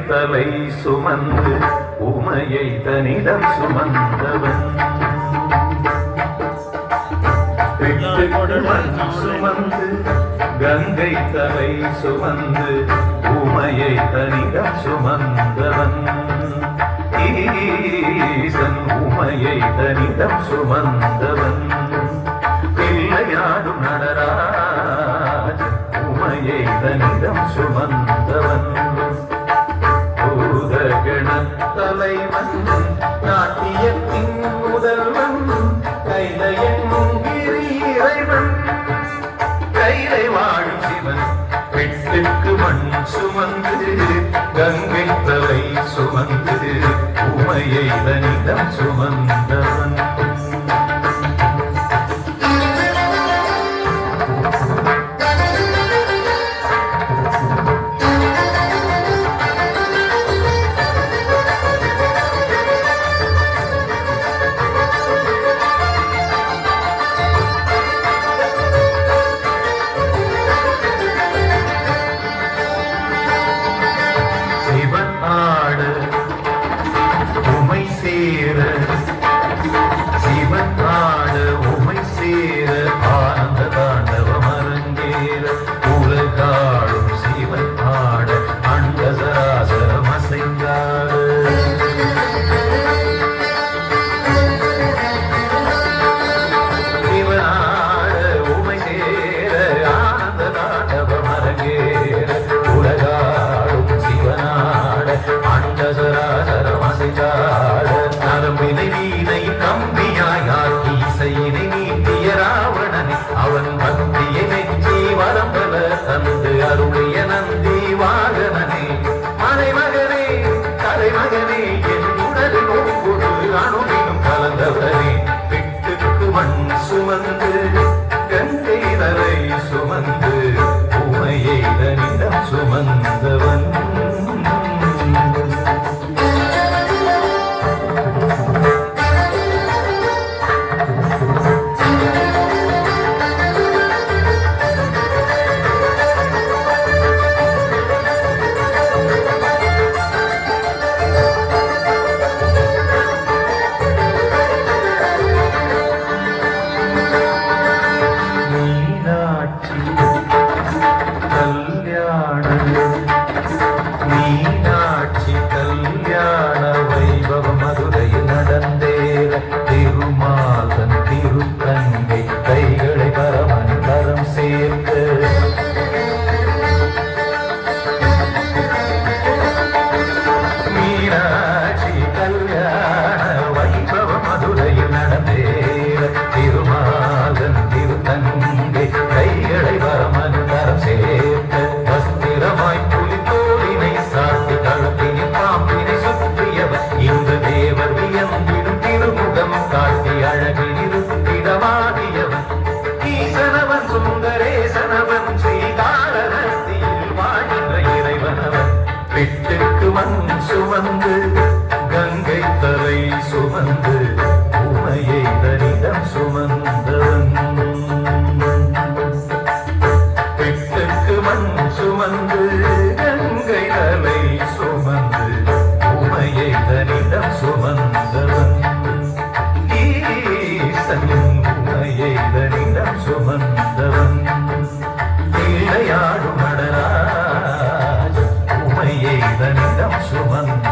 தலை சுமந்து உமையை தனிடம் சுமந்தவன் பெட்டுக்கு மண் சுமந்து கங்கை தலை சுமந்து உமையை தனிடம் சுமந்தவன் ஈசன் உமையை தனிடம் சுமந்தவன் பிள்ளையாடும் நடராஜ உமையை தனிடம் சுமந்தவன் பூதகண தலைவன் நாட்டியத்தின் முதல்வன் கைலையங்கிரி இறைவன் கைலை வாழும் சிவன் பெட்டுக்கு மண் சுமந்து கங்கை தலை சுமந்து உமையை தனிடம் சுமந்தவன் சிவன் ஆட உமை சேர ஆனந்த தாண்டவம் அரங்கேற உலகாடும் சிவன் ஆட அண்டசராசரம் அசைந்தாட சிவன் ஆட உமை சேர ஆனந்த தாண்டவம் அரங்கேற உலகாடும் சிவனாட அண்டசராசரம் அசைந்தாட நரம்பினை வீணை கம்பியாயாக்கி இசையினை நீட்டிய ராவணனை அவன் பக்தியை நெற்றி வரம்பல தந்து அருளிய நந்தி வாகனனே மலைமகனே தலைமகனே என் உடல் நோக்குடு அணுவினும் கலந்தவரே பிட்டுக்கு மண் சுமந்து கங்கை தலை சுமந்து உமையை தனிடம் சுமந்தவன் மீனாட்சி கல்யாண வைபவ மதுரையில் நடந்தேற திருமாதன் திருத்தங்கை கைகளை பரமன் கரம் சேர்க்க மீனாட்சி கல்யாண வைபவ மதுரையில் நடந்தேற திருமாதன் திருத்தங்கை கைகளை பரமன் கரம் சேர்க்க வஸ்திரமாய் புலித்தோலினை சாத்தி கழுத்தினில் பாம்பினை சுற்றியவர் இந்த தேவர் வியந்திடும் திருமுகம் காட்டி அழகில் இருப்பிடமாகியவன் ஈசனவன் சுந்தரேசனவன் ஸ்ரீகாளஹஸ்தியில் வாழ்கின்ற இறைவனவன் பெட்டுக்கு மண் சுமந்து கங்கை தலை சுமந்து உமையை தனிடம் சுமந்தவன் சுமந்து கங்கை தலை சுமந்து உமையை தனிடம் சுமந்தவன் ஈசன் உமையை தனிடம் சுமந்தவன் விளையாடும் நடராஜ உமையை தனிடம் சுமந்த